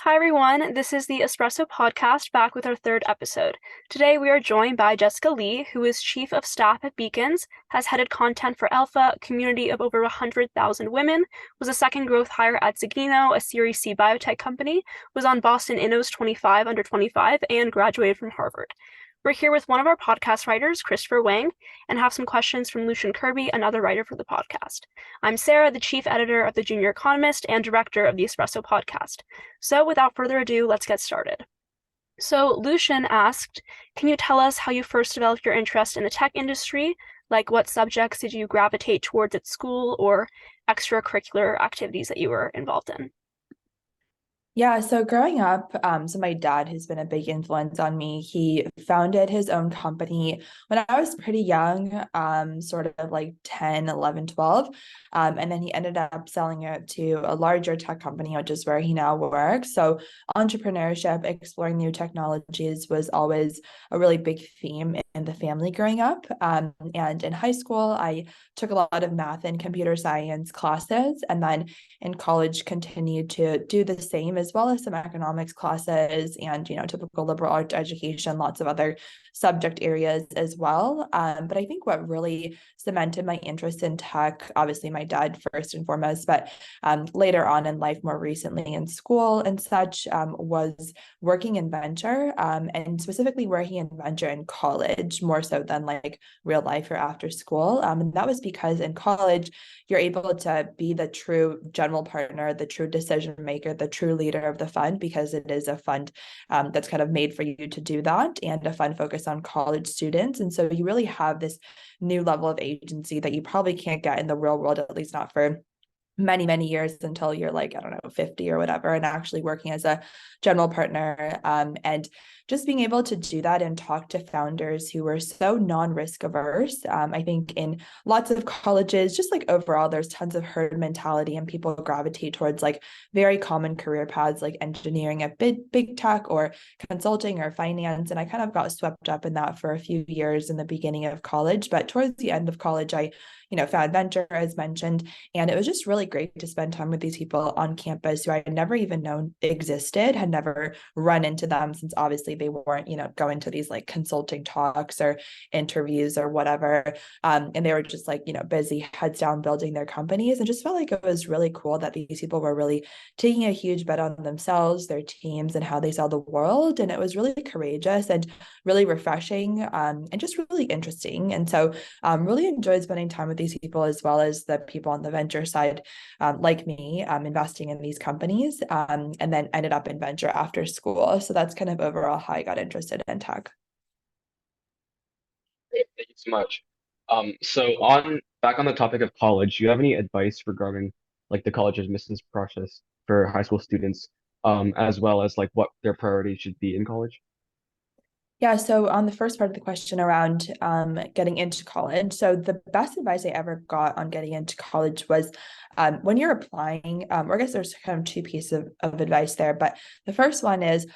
Hi everyone, this is the Espresso podcast back with our third episode. Today we are joined by Jessica Lee, who is Chief of Staff at Beacons, has headed content for Alpha, a community of over 100,000 women, was a second growth hire at Zagino, a Series C biotech company, was on Boston Inno's 25 under 25, and graduated from Harvard. We're here with one of our podcast writers, Christopher Wang, and have some questions from Lucian Kirby, another writer for the podcast. I'm Sarah, the chief editor of the Junior Economist and director of the Espresso podcast. So without further ado, let's get started. So Lucian asked, can you tell us how you first developed your interest in the tech industry? Like what subjects did you gravitate towards at school or extracurricular activities that you were involved in? Yeah, so growing up, so my dad has been a big influence on me. He founded his own company when I was pretty young, sort of like 10, 11, 12. And then he ended up selling it to a larger tech company, which is where he now works. So entrepreneurship, exploring new technologies was always a really big theme in the family growing up. And in high school, I took a lot of math and computer science classes, and then in college continued to do the same, as well as some economics classes and typical liberal arts education, lots of other subject areas as well. But I think what really cemented my interest in tech, obviously my dad first and foremost, but later on in life, more recently in school and such, was working in venture, and specifically working in venture in college more so than like real life or after school. And that was because in college you're able to be the true general partner, the true decision maker, the true leader of the fund, because it is a fund that's kind of made for you to do that, and a fund focused on college students. And so you really have this new level of agency that you probably can't get in the real world, at least not for many years, until you're like, I don't know, 50 or whatever, and actually working as a general partner, and just being able to do that and talk to founders who were so non-risk averse. I think in lots of colleges, just like overall, there's tons of herd mentality and people gravitate towards like very common career paths like engineering at big tech or consulting or finance. And I kind of got swept up in that for a few years in the beginning of college. But towards the end of college, I found venture, as mentioned, and it was just really great to spend time with these people on campus who I had never even known existed, had never run into them, since obviously they weren't, going to these like consulting talks or interviews or whatever. And they were just like, busy heads down building their companies, and just felt like it was really cool that these people were really taking a huge bet on themselves, their teams, and how they saw the world. And it was really courageous and really refreshing, and just really interesting. And so really enjoyed spending time with these people, as well as the people on the venture side, like me, investing in these companies, and then ended up in venture after school. So that's kind of overall how I got interested in tech. Great, thank you so much. So on back on the topic of college, do you have any advice regarding like the college admissions process for high school students, as well as like what their priorities should be in college? Yeah, so on the first part of the question around getting into college, so the best advice I ever got on getting into college was when you're applying, or I guess there's kind of two pieces of advice there, but the first one is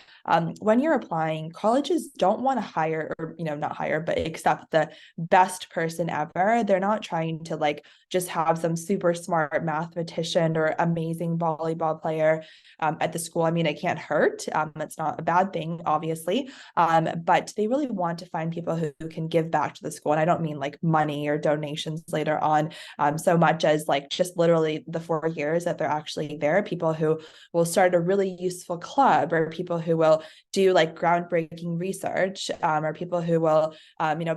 when you're applying, colleges don't want to hire, or not hire, but accept the best person ever. They're not trying to like just have some super smart mathematician or amazing volleyball player at the school. I mean, it can't hurt. It's not a bad thing, obviously. But they really want to find people who can give back to the school. And I don't mean like money or donations later on, so much as like just literally the 4 years that they're actually there, people who will start a really useful club, or people who will do like groundbreaking research, or people who will,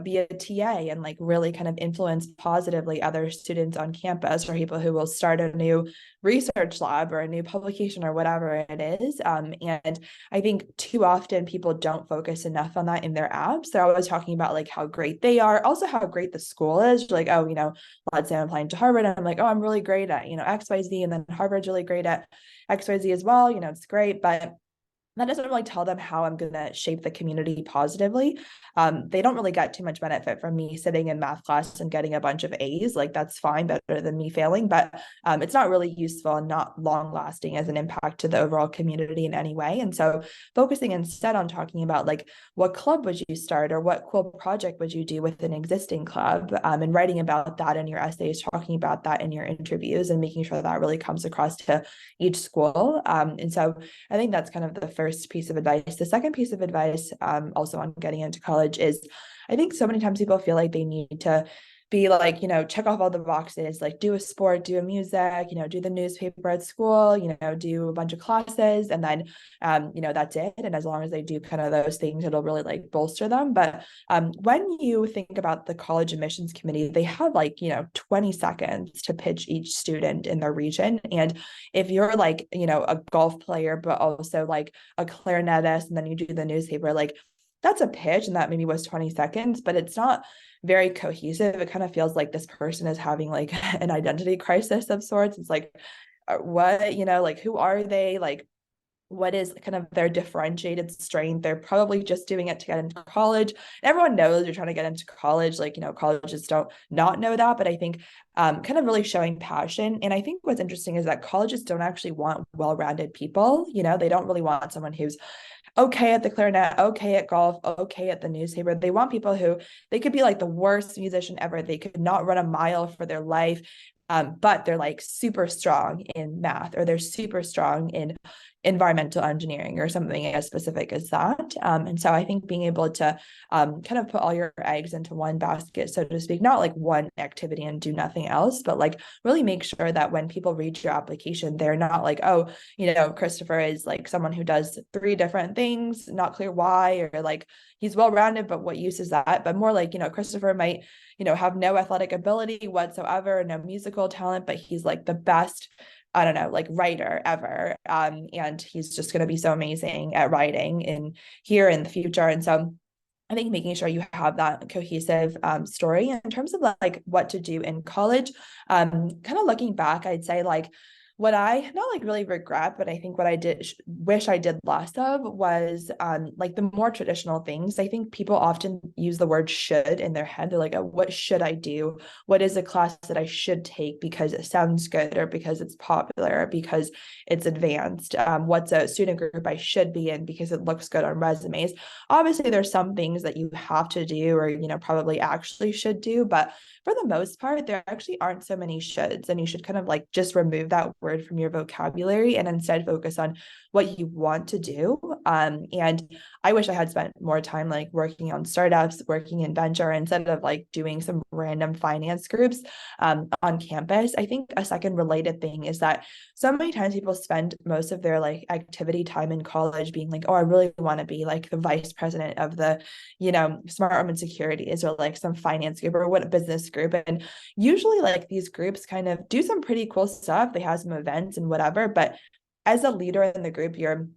be a TA and like really kind of influence positively other students on campus, or people who will start a new research lab or a new publication or whatever it is. And I think too often people don't focus enough on that in their apps. They're always talking about like how great they are, also how great the school is. Like, oh, let's say I'm applying to Harvard, and I'm like, oh, I'm really great at, XYZ. And then Harvard's really great at XYZ as well. It's great. But that doesn't really tell them how I'm going to shape the community positively. They don't really get too much benefit from me sitting in math class and getting a bunch of A's. Like that's fine, better than me failing, but it's not really useful and not long lasting as an impact to the overall community in any way. And so focusing instead on talking about like, what club would you start, or what cool project would you do with an existing club, and writing about that in your essays, talking about that in your interviews, and making sure that really comes across to each school. And so I think that's kind of the first piece of advice. The second piece of advice, also on getting into college, is I think so many times people feel like they need to be like, check off all the boxes, like do a sport, do a music, do the newspaper at school, do a bunch of classes, and then, that's it. And as long as they do kind of those things, it'll really like bolster them. But when you think about the college admissions committee, they have like, 20 seconds to pitch each student in their region. And if you're like, a golf player, but also like a clarinetist, and then you do the newspaper, like that's a pitch, and that maybe was 20 seconds, but it's not very cohesive. It kind of feels like this person is having like an identity crisis of sorts. It's like, what, like who are they? Like, what is kind of their differentiated strength? They're probably just doing it to get into college. Everyone knows you're trying to get into college. Like, colleges don't not know that, but I think kind of really showing passion. And I think what's interesting is that colleges don't actually want well-rounded people. They don't really want someone who's okay at the clarinet, okay at golf, okay at the newspaper. They want people who, they could be like the worst musician ever. They could not run a mile for their life. But they're like super strong in math, or they're super strong in environmental engineering, or something as specific as that. And so I think being able to kind of put all your eggs into one basket, so to speak, not like one activity and do nothing else, but like really make sure that when people read your application, they're not like, oh, Christopher is like someone who does 3 different things, not clear why, or like he's well-rounded, but what use is that? But more like, Christopher might, have no athletic ability whatsoever, no musical talent, but he's like the best, I don't know, like writer ever. And he's just going to be so amazing at writing in here in the future. And so I think making sure you have that cohesive story in terms of like what to do in college. Kind of looking back, I'd say like what I not like really regret, but I think what I did wish I did less of was like the more traditional things. I think people often use the word should in their head. They're like, oh, what should I do? What is a class that I should take because it sounds good, or because it's popular, or because it's advanced? What's a student group I should be in because it looks good on resumes? Obviously, there's some things that you have to do, or probably actually should do, but for the most part, there actually aren't so many shoulds, and you should kind of like just remove that word from your vocabulary and instead focus on what you want to do. And I wish I had spent more time like working on startups, working in venture, instead of like doing some random finance groups on campus. I think a second related thing is that so many times people spend most of their like activity time in college being like, oh, I really want to be like the vice president of the, Smart Women Securities, or like some finance group, or what business group. And usually like these groups kind of do some pretty cool stuff. They have some events and whatever, but as a leader in the group, you're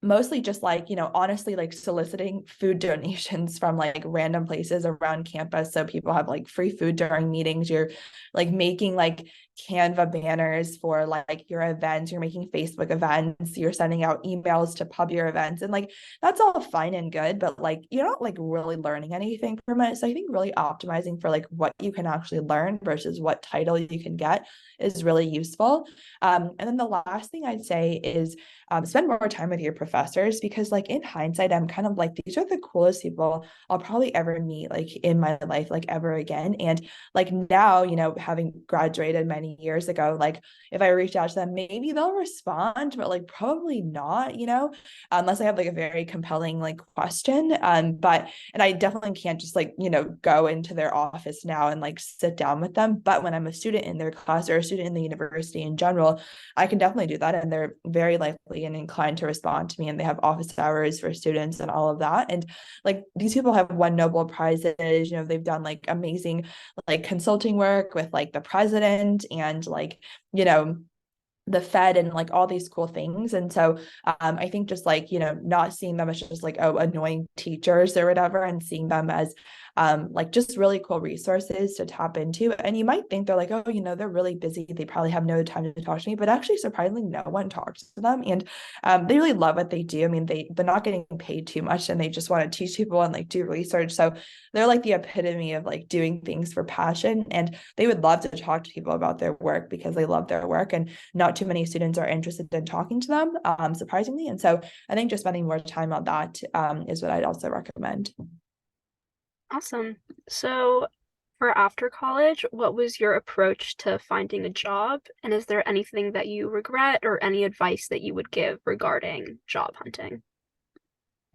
mostly just like, honestly, like soliciting food donations from like random places around campus. So people have like free food during meetings. You're like making like Canva banners for like your events. You're making Facebook events. You're sending out emails to pub your events. And like, that's all fine and good, but like, you're not like really learning anything from it. So I think really optimizing for like what you can actually learn versus what title you can get is really useful. And then the last thing I'd say is spend more time with your professors, because like in hindsight, I'm kind of like, these are the coolest people I'll probably ever meet like in my life, like ever again. And like now, having graduated many years ago, like if I reach out to them, maybe they'll respond, but like probably not, unless I have like a very compelling like question. But and I definitely can't just like, go into their office now and like sit down with them. But when I'm a student in their class, or a student in the university in general, I can definitely do that. And they're very likely and inclined to respond to me, and they have office hours for students and all of that. And like these people have won Nobel Prizes, they've done like amazing like consulting work with like the president, and like, the Fed and like all these cool things. And so I think just like, not seeing them as just like, oh, annoying teachers or whatever, and seeing them as like just really cool resources to tap into. And you might think they're like, oh, they're really busy. They probably have no time to talk to me, but actually surprisingly, no one talks to them. And they really love what they do. I mean, they're not getting paid too much, and they just want to teach people and like do research. So they're like the epitome of like doing things for passion. And they would love to talk to people about their work because they love their work. And not too many students are interested in talking to them, surprisingly. And so I think just spending more time on that is what I'd also recommend. Awesome. So for after college, what was your approach to finding a job? And is there anything that you regret or any advice that you would give regarding job hunting?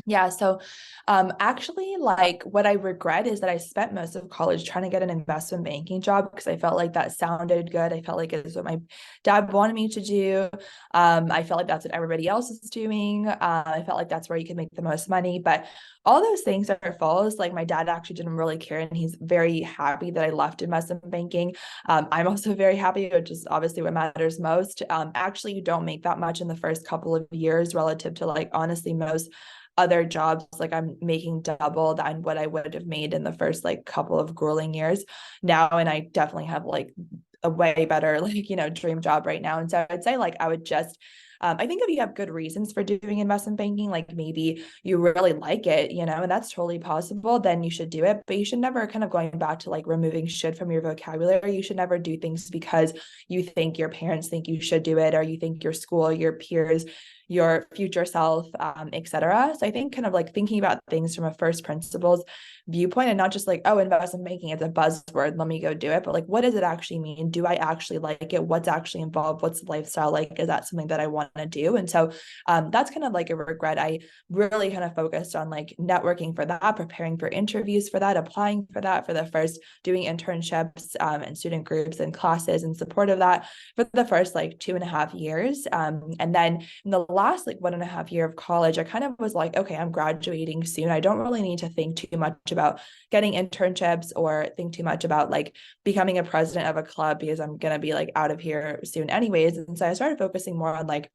Yeah, so actually, like what I regret is that I spent most of college trying to get an investment banking job because I felt like that sounded good. I felt like it was what my dad wanted me to do. I felt like that's what everybody else is doing. I felt like that's where you could make the most money. But all those things are false. Like my dad actually didn't really care, and he's very happy that I left investment banking. I'm also very happy, which is obviously what matters most. Actually, you don't make that much in the first couple of years relative to like honestly most other jobs. Like I'm making double than what I would have made in the first like couple of grueling years now. And I definitely have like a way better like, dream job right now. And so I'd say like I would just I think if you have good reasons for doing investment banking, like maybe you really like it, and that's totally possible, then you should do it. But you should never, kind of going back to like removing should from your vocabulary, you should never do things because you think your parents think you should do it, or you think your school, your peers, your future self, etc. So I think kind of like thinking about things from a first principles viewpoint, and not just like, oh, investment banking, it's a buzzword, let me go do it. But like, what does it actually mean? Do I actually like it? What's actually involved? What's the lifestyle like? Is that something that I want to do? And so that's kind of like a regret. I really kind of focused on like networking for that, preparing for interviews for that, applying for that for the first, doing internships and student groups and classes in support of that for the first like 2.5 years. And then in the last like 1.5 year of college, I kind of was like, okay, I'm graduating soon. I don't really need to think too much about getting internships or think too much about like becoming a president of a club because I'm going to be like out of here soon anyways. And so I started focusing more on like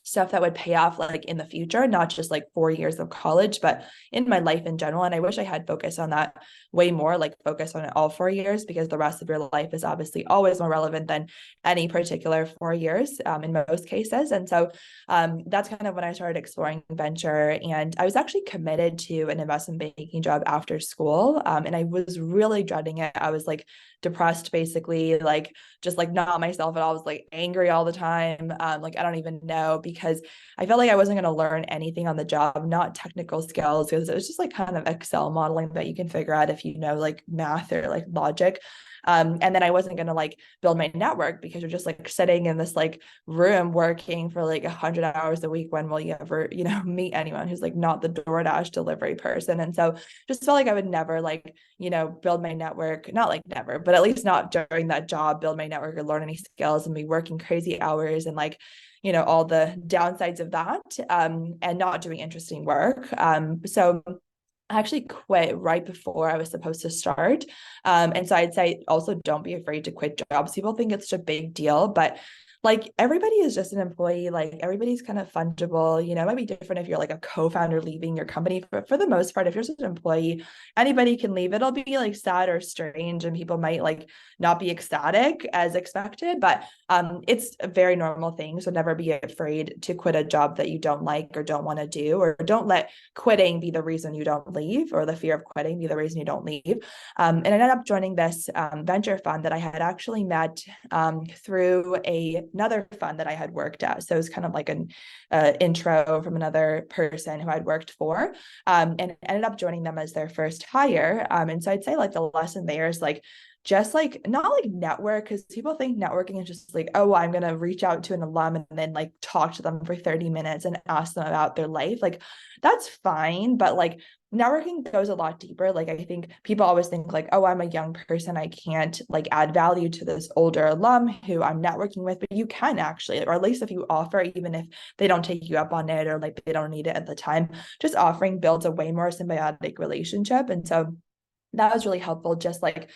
stuff that would pay off like in the future, not just like 4 years of college, but in my life in general. And I wish I had focused on that way more, like focus on it all 4 years, because the rest of your life is obviously always more relevant than any particular 4 years in most cases. And so that's kind of when I started exploring venture. And I was actually committed to an investment banking job after school. And I was really dreading it. I was like depressed, basically, like just like not myself at all. I was like angry all the time. Like I don't even know, because I felt like I wasn't going to learn anything on the job, not technical skills, because it was just like kind of Excel modeling that you can figure out if you know like math or like logic. And then I wasn't going to like build my network because you're just like sitting in this like room working for like 100 hours a week. When will you ever, meet anyone who's like not the DoorDash delivery person? And so just felt like I would never like, build my network, not like never, but at least not during that job, build my network or learn any skills, and be working crazy hours and like, all the downsides of that, and not doing interesting work. So I actually quit right before I was supposed to start. And so I'd say also don't be afraid to quit jobs. People think it's such a big deal, but like everybody is just an employee. Like everybody's kind of fungible. It might be different if you're like a co-founder leaving your company, but for the most part, if you're just an employee, anybody can leave. It'll be like sad or strange, and people might like not be ecstatic as expected, but it's a very normal thing. So never be afraid to quit a job that you don't like or don't want to do, or don't let quitting be the reason you don't leave, or the fear of quitting be the reason you don't leave. And I ended up joining this venture fund that I had actually met through another fund that I had worked at. So it was kind of like an intro from another person who I'd worked for, and ended up joining them as their first hire. And so I'd say like the lesson there is like, just like not like network, because people think networking is just like, oh, I'm going to reach out to an alum and then like talk to them for 30 minutes and ask them about their life. Like that's fine, but like networking goes a lot deeper. Like I think people always think like, oh, I'm a young person, I can't like add value to this older alum who I'm networking with, but you can actually, or at least if you offer, even if they don't take you up on it or like they don't need it at the time, just offering builds a way more symbiotic relationship. And so that was really helpful, just like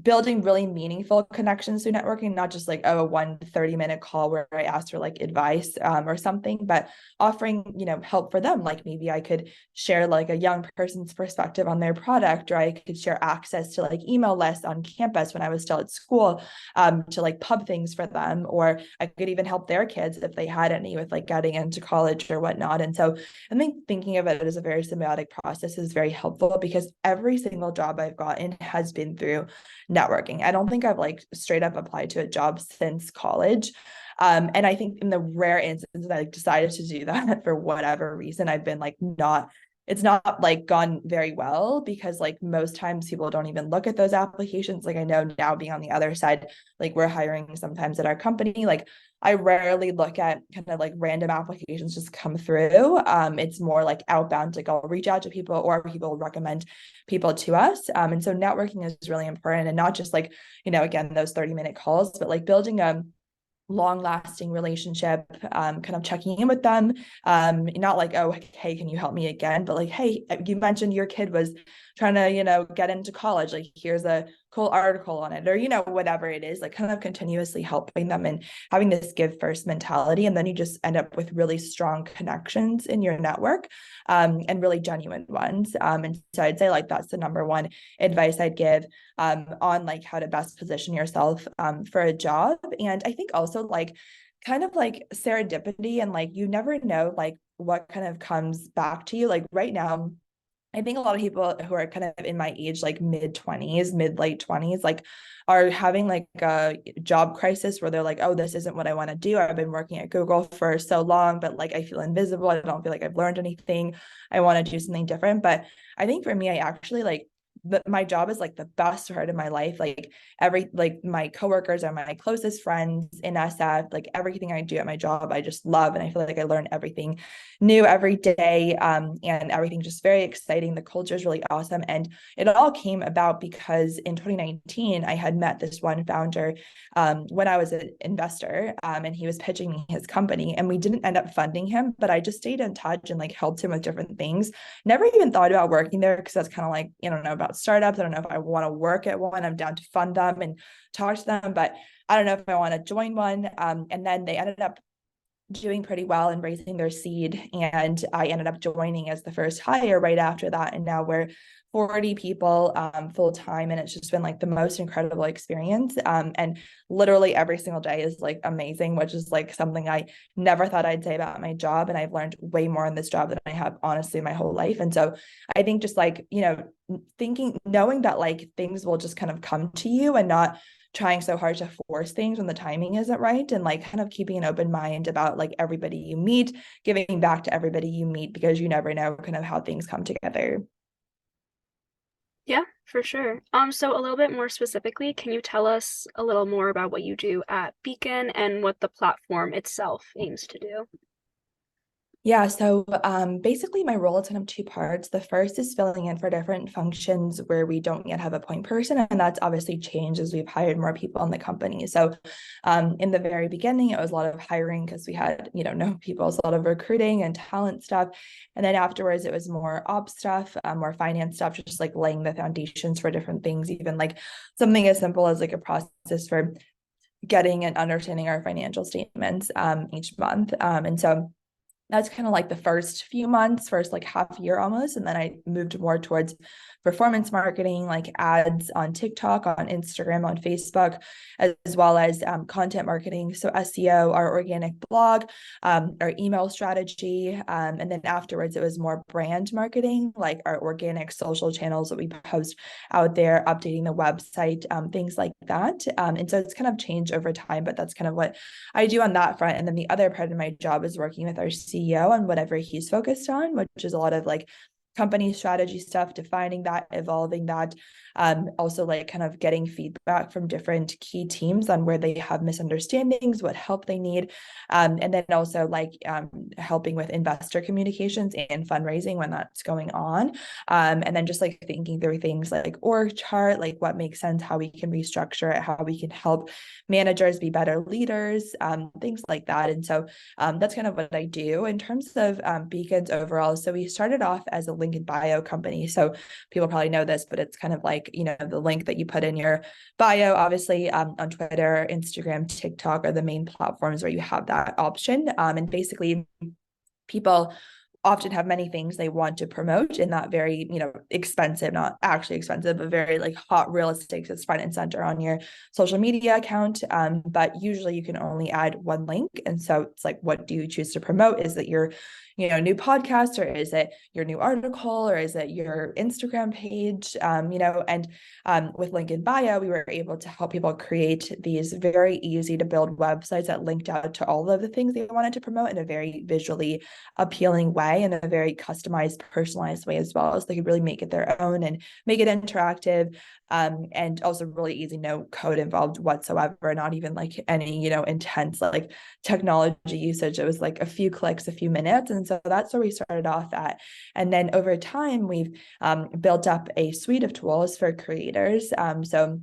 building really meaningful connections through networking, not just like, oh, a 1 30-minute call where I asked for like advice or something, but offering, help for them. Like maybe I could share like a young person's perspective on their product, or I could share access to like email lists on campus when I was still at school, to like pub things for them, or I could even help their kids if they had any with like getting into college or whatnot. And so I think thinking of it as a very symbiotic process is very helpful, because every single job I've gotten has been through networking. I don't think I've like straight up applied to a job since college. And I think in the rare instance that I decided to do that for whatever reason, I've been like it's not like gone very well, because like most times people don't even look at those applications. Like I know now, being on the other side, like we're hiring sometimes at our company, like I rarely look at kind of like random applications just come through. It's more like outbound, like I'll reach out to people or people recommend people to us. And so networking is really important, and not just like, again, those 30-minute calls, but like building a long lasting relationship, kind of checking in with them, not like, oh, hey, can you help me again, but like, hey, you mentioned your kid was trying to get into college, like here's a cool article on it, or whatever it is, like kind of continuously helping them and having this give first mentality. And then you just end up with really strong connections in your network, and really genuine ones. And so I'd say like that's the number one advice I'd give, on like how to best position yourself, for a job. And I think also like kind of like serendipity, and like you never know like what kind of comes back to you. Like right now, I think a lot of people who are kind of in my age, like mid-20s, mid-late 20s, like are having like a job crisis where they're like, oh, this isn't what I want to do. I've been working at Google for so long, but like I feel invisible. I don't feel like I've learned anything. I want to do something different. But I think for me, I actually like my job is like the best part of my life. Like my coworkers are my closest friends in SF. Like everything I do at my job, I just love, and I feel like I learn everything new every day, and everything's just very exciting. The culture is really awesome, and it all came about because in 2019 I had met this one founder, when I was an investor, and he was pitching me his company, and we didn't end up funding him, but I just stayed in touch and like helped him with different things. Never even thought about working there, because that's kind of like, I don't know about startups. I don't know if I want to work at one. I'm down to fund them and talk to them, but I don't know if I want to join one. And then they ended up doing pretty well and raising their seed, and I ended up joining as the first hire right after that. And now we're 40 people, full time, and it's just been like the most incredible experience. And literally every single day is like amazing, which is like something I never thought I'd say about my job. And I've learned way more in this job than I have honestly my whole life. And so I think just like, knowing that like things will just kind of come to you, and not trying so hard to force things when the timing isn't right, and like kind of keeping an open mind about like everybody you meet, giving back to everybody you meet, because you never know kind of how things come together. Yeah, for sure. So a little bit more specifically, can you tell us a little more about what you do at Beacon and what the platform itself aims to do? Yeah, so basically my role is kind of two parts. The first is filling in for different functions where we don't yet have a point person, and that's obviously changed as we've hired more people in the company. So in the very beginning, it was a lot of hiring because we had, no people, so a lot of recruiting and talent stuff. And then afterwards, it was more ops stuff, more finance stuff, just like laying the foundations for different things, even like something as simple as like a process for getting and understanding our financial statements each month. And so that's kind of like the first few months, first like half year almost. And then I moved more towards performance marketing, like ads on TikTok, on Instagram, on Facebook, as well as content marketing. So SEO, our organic blog, our email strategy. And then afterwards, it was more brand marketing, like our organic social channels that we post out there, updating the website, things like that. And so it's kind of changed over time, but that's kind of what I do on that front. And then the other part of my job is working with our CEO on whatever he's focused on, which is a lot of like company strategy stuff, defining that, evolving that, also like kind of getting feedback from different key teams on where they have misunderstandings, what help they need, and then also like helping with investor communications and fundraising when that's going on, and then just like thinking through things like org chart, like what makes sense, how we can restructure it, how we can help managers be better leaders, things like that. And so that's kind of what I do in terms of Beacons overall. So we started off as a link in bio company. So people probably know this, but it's kind of like, the link that you put in your bio, obviously, on Twitter, Instagram, TikTok are the main platforms where you have that option. And basically, people often have many things they want to promote in that very, expensive, not actually expensive, but very like hot real estate that's front and center on your social media account. But usually you can only add one link. And so it's like, what do you choose to promote? Is it your, new podcast, or is it your new article, or is it your Instagram page? And with link in bio, we were able to help people create these very easy to build websites that linked out to all of the things they wanted to promote in a very visually appealing way, in a very customized, personalized way as well. So they could really make it their own and make it interactive, and also really easy, no code involved whatsoever, not even like any, intense like technology usage. It was like a few clicks, a few minutes. And so that's where we started off at. And then over time, we've built up a suite of tools for creators. So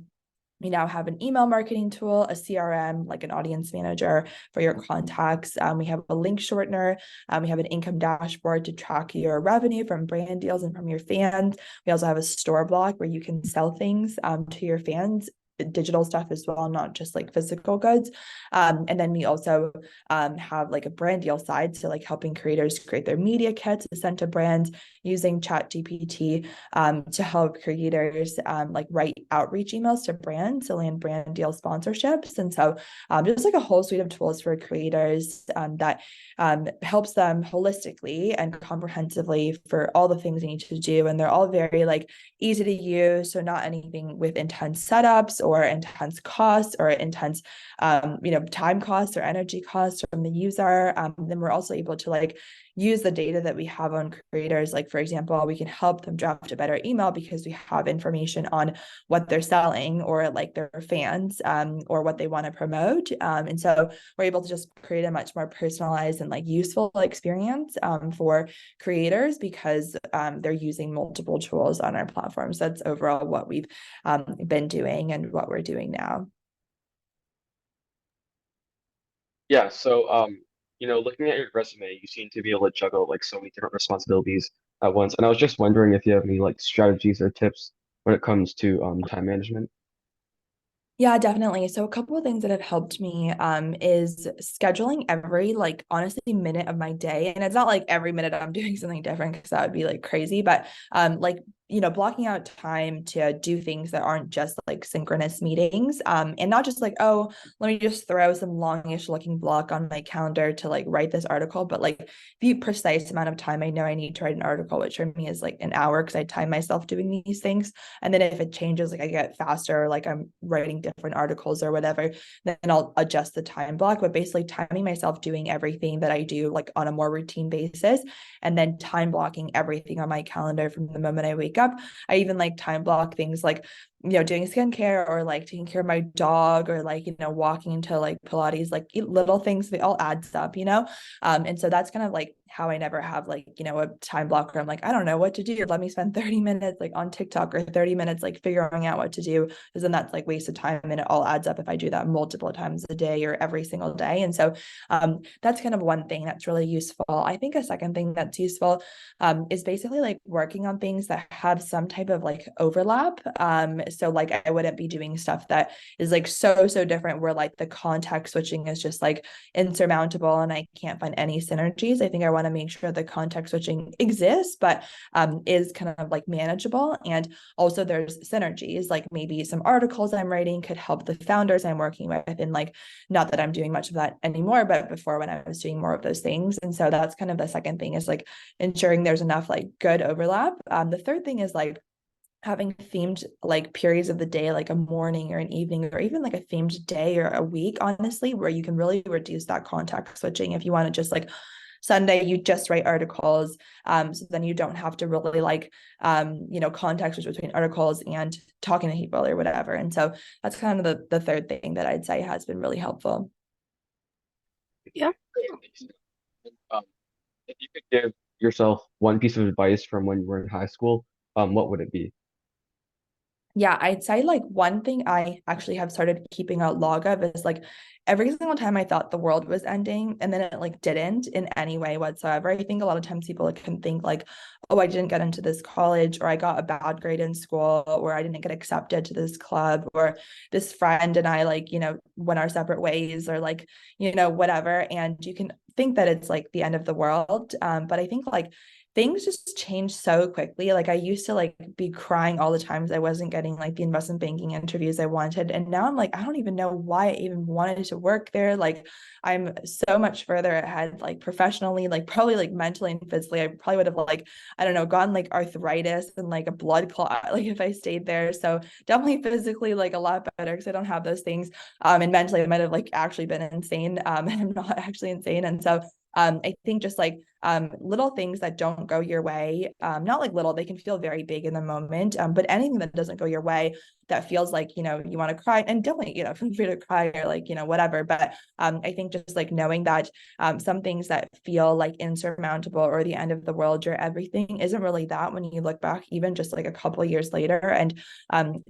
we now have an email marketing tool, a CRM, like an audience manager for your contacts. We have a link shortener. We have an income dashboard to track your revenue from brand deals and from your fans. We also have a store block where you can sell things to your fans, digital stuff as well, not just like physical goods. And then we also have like a brand deal side, so like helping creators create their media kits sent to brands using ChatGPT to help creators like write outreach emails to brands to land brand deal sponsorships. And so just like a whole suite of tools for creators that helps them holistically and comprehensively for all the things they need to do. And they're all very like easy to use, so not anything with intense setups or intense costs or intense time costs or energy costs from the user. Then we're also able to like use the data that we have on creators. Like, for example, we can help them draft a better email because we have information on what they're selling or like their fans, or what they want to promote. And so we're able to just create a much more personalized and like useful experience for creators because they're using multiple tools on our platform. So that's overall what we've been doing and what we're doing now. Yeah, so looking at your resume, you seem to be able to juggle like so many different responsibilities at once. And I was just wondering if you have any like strategies or tips when it comes to time management. Yeah, definitely. So a couple of things that have helped me is scheduling every like honestly minute of my day. And it's not like every minute I'm doing something different because that would be like crazy, but like blocking out time to do things that aren't just like synchronous meetings, and not just like, oh, let me just throw some longish looking block on my calendar to like write this article, but like the precise amount of time I know I need to write an article, which for me is like an hour because I time myself doing these things. And then if it changes, like I get faster, like I'm writing different articles or whatever, then I'll adjust the time block. But basically timing myself doing everything that I do like on a more routine basis, and then time blocking everything on my calendar from the moment I wake up. I even like time block things like doing skincare or like taking care of my dog or like walking into like Pilates, like little things, they all adds up. And so that's kind of like how I never have like a time block where I'm like, I don't know what to do, let me spend 30 minutes like on TikTok or 30 minutes like figuring out what to do, because then that's like wasted time and it all adds up if I do that multiple times a day or every single day. And so that's kind of one thing that's really useful. I think a second thing that's useful is basically like working on things that have some type of like overlap. So like I wouldn't be doing stuff that is like so different where like the context switching is just like insurmountable and I can't find any synergies. I think I want to make sure the context switching exists, but is kind of like manageable. And also there's synergies, like maybe some articles I'm writing could help the founders I'm working with. And like, not that I'm doing much of that anymore, but before when I was doing more of those things. And so that's kind of the second thing, is like ensuring there's enough like good overlap. The third thing is like having themed like periods of the day, like a morning or an evening or even like a themed day or a week, honestly, where you can really reduce that context switching. If you want to just like Sunday, you just write articles. So then you don't have to really like, context switch between articles and talking to people or whatever. And so that's kind of the third thing that I'd say has been really helpful. Yeah. Um, if you could give yourself one piece of advice from when you were in high school, what would it be? Yeah, I'd say like one thing I actually have started keeping a log of is like every single time I thought the world was ending and then it like didn't in any way whatsoever. I think a lot of times people can think like, oh, I didn't get into this college, or I got a bad grade in school, or I didn't get accepted to this club, or this friend and I like, went our separate ways, or like, whatever. And you can think that it's like the end of the world. But I think like things just change so quickly. Like I used to like be crying all the times I wasn't getting like the investment banking interviews I wanted. And now I'm like, I don't even know why I even wanted to work there. Like I'm so much further ahead, like professionally, like probably like mentally and physically. I probably would have like, I don't know, gotten like arthritis and like a blood clot, like if I stayed there. So definitely physically like a lot better because I don't have those things. And mentally I might have like actually been insane. And I'm not actually insane. And so I think just like little things that don't go your way, not like little, they can feel very big in the moment, but anything that doesn't go your way that feels like, you want to cry, and definitely, feel free to cry or like, whatever. But I think just like knowing that some things that feel like insurmountable or the end of the world or everything isn't really that when you look back, even just like a couple of years later, and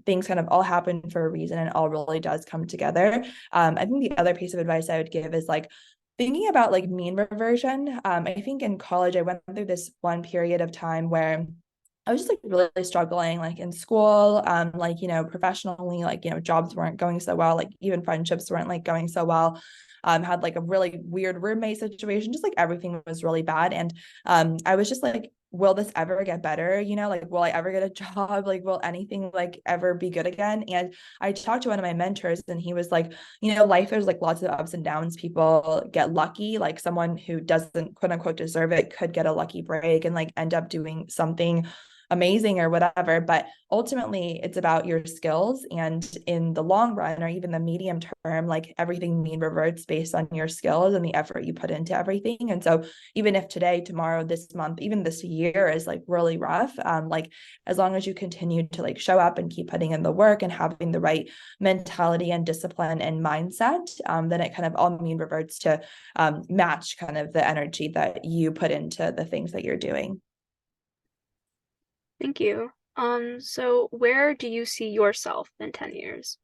things kind of all happen for a reason and all really does come together. I think the other piece of advice I would give is like, thinking about like mean reversion. I think in college, I went through this one period of time where I was just like really struggling, like in school, like, professionally, like, jobs weren't going so well, like even friendships weren't like going so well. Had like a really weird roommate situation, just like everything was really bad. And I was just like, will this ever get better? Like, will I ever get a job? Like, will anything like ever be good again? And I talked to one of my mentors and he was like, life, there's like lots of ups and downs. People get lucky, like someone who doesn't quote unquote deserve it could get a lucky break and like end up doing something amazing or whatever. But ultimately, it's about your skills. And in the long run, or even the medium term, like everything mean reverts based on your skills and the effort you put into everything. And so, even if today, tomorrow, this month, even this year is like really rough, like as long as you continue to like show up and keep putting in the work and having the right mentality and discipline and mindset, then it kind of all mean reverts to match kind of the energy that you put into the things that you're doing. Thank you. So where do you see yourself in 10 years?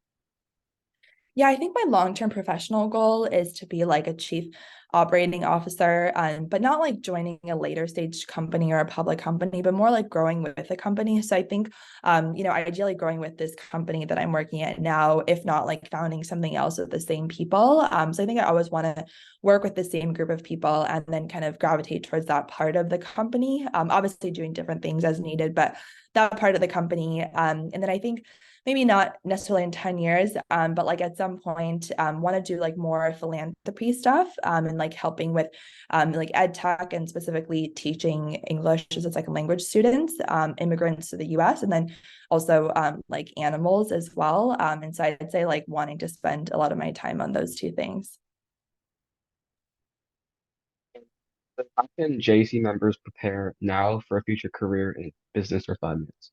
Yeah, I think my long-term professional goal is to be like a chief operating officer, but not like joining a later stage company or a public company, but more like growing with a company. So I think, ideally growing with this company that I'm working at now, if not like founding something else with the same people. So I think I always want to work with the same group of people and then kind of gravitate towards that part of the company. Obviously doing different things as needed, but that part of the company. And then I think maybe not necessarily in 10 years, but like at some point, want to do like more philanthropy stuff, and like helping with like ed tech and specifically teaching English as a second language students, immigrants to the US, and then also like animals as well. And so I'd say like wanting to spend a lot of my time on those two things. How can JEC members prepare now for a future career in business or finance?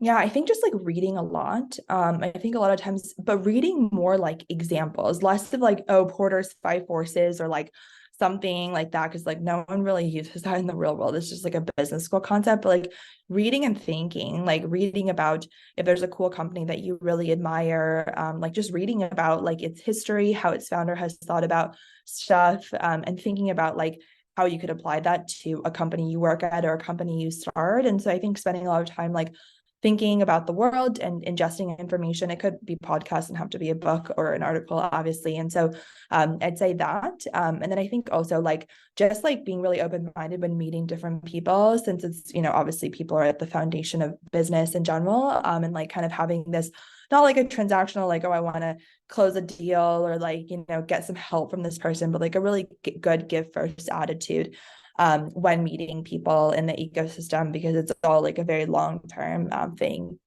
Yeah, I think just like reading a lot. I think a lot of times, but reading more like examples, less of like, oh, Porter's five forces or like something like that, because like no one really uses that in the real world. It's just like a business school concept, but like reading and thinking, like reading about if there's a cool company that you really admire, like just reading about like its history, how its founder has thought about stuff, and thinking about like how you could apply that to a company you work at or a company you start. And so I think spending a lot of time like thinking about the world and ingesting information. It could be podcasts and have to be a book or an article, obviously. And so I'd say that. And then I think also like just like being really open-minded when meeting different people, since it's, obviously people are at the foundation of business in general. And like kind of having this, not like a transactional, like, oh, I want to close a deal or like, get some help from this person, but like a really good give first attitude when meeting people in the ecosystem, because it's all like a very long-term thing.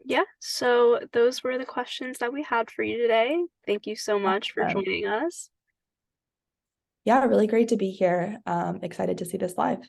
Yeah, so those were the questions that we had for you today. Thank you so much for joining us. Yeah, really great to be here. Excited to see this live.